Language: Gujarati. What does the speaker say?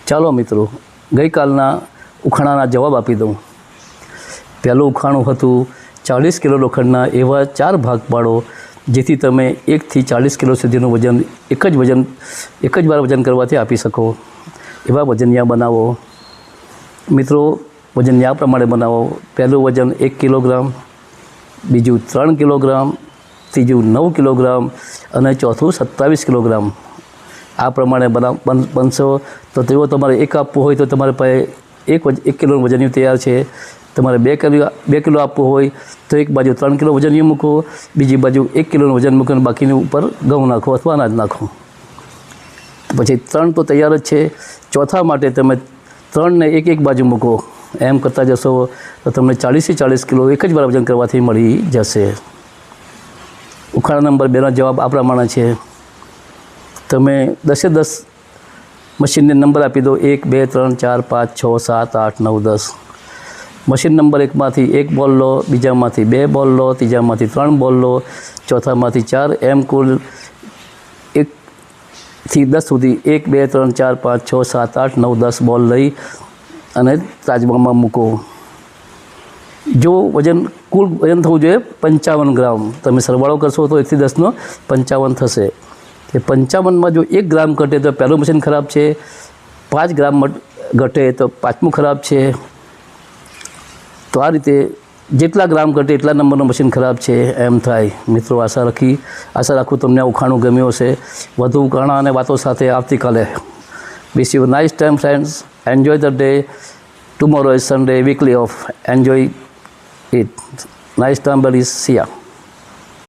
ચાલો મિત્રો, ગઈકાલના ઉખાણાના જવાબ આપી દઉં। પહેલું ઉખાણું હતું 40 કિલો લોખંડના એવા 4 ભાગ પાડો જેથી તમે 1 થી 40 કિલો સુધીનું વજન એક જ વાર વજન કરવાથી આપી શકો। એવા વજનિયા બનાવો। મિત્રો, વજનિયા પ્રમાણે બનાવો। પહેલું વજન 1 કિલોગ્રામ, બીજું 3 કિલોગ્રામ, ત્રીજું 9 કિલોગ્રામ અને ચોથું 27 કિલોગ્રામ। આ પ્રમાણે બનશો તો તેઓ તમારે એક આપવું હોય તો તમારે પાસે 1 કિલોનું વજનિયું તૈયાર છે। તમારે 2 કિલો આપવું હોય તો એક બાજુ 3 કિલો વજનિયું મૂકો, બીજી બાજુ 1 કિલોનું વજન મૂકો અને બાકીની ઉપર ઘઉં નાખો અથવા અનાજ નાખો। પછી 3 તો તૈયાર જ છે। ચોથા માટે તમે 3 ને એક બાજુ મૂકો। એમ કરતા જશો તો તમને 40 થી 40 કિલો એક જ વાર વજન કરવાથી મળી જશે। ઉખાણા નંબર 2નો જવાબ આ પ્રમાણે છે। તમે 10 મશીનને નંબર આપી દો, 1 2 3 4 5 6 7 8 9 10। મશીન નંબર 1માંથી 1 બોલ લો, બીજામાંથી 2 બોલ લો, ત્રીજામાંથી 3 બોલ લો, ચોથામાંથી 4, એમ કુલ 1 થી 10 સુધી 1 2 3 4 5 6 7 8 9 10 બોલ લઈ અને તાજવામાં મૂકો। જો કુલ વજન થવું જોઈએ 55 ગ્રામ। તમે સરવાળો કરશો તો 1 થી 10નો 55 થશે। એ 55માં જો 1 ગ્રામ ઘટે તો પહેલું મશીન ખરાબ છે, 5 ગ્રામ ઘટે તો 5મું ખરાબ છે। તો આ રીતે જેટલા ગ્રામ ઘટે એટલા નંબરનું મશીન ખરાબ છે એમ થાય। મિત્રો, આશા રાખું તમને ઉખાણું ગમ્યું હશે। વધુ ઉખાણા અને વાતો સાથે આવતીકાલે। Wish you nice time friends, enjoy the day. Tomorrow is Sunday, weekly off, enjoy it. Nice time buddies, see yeah.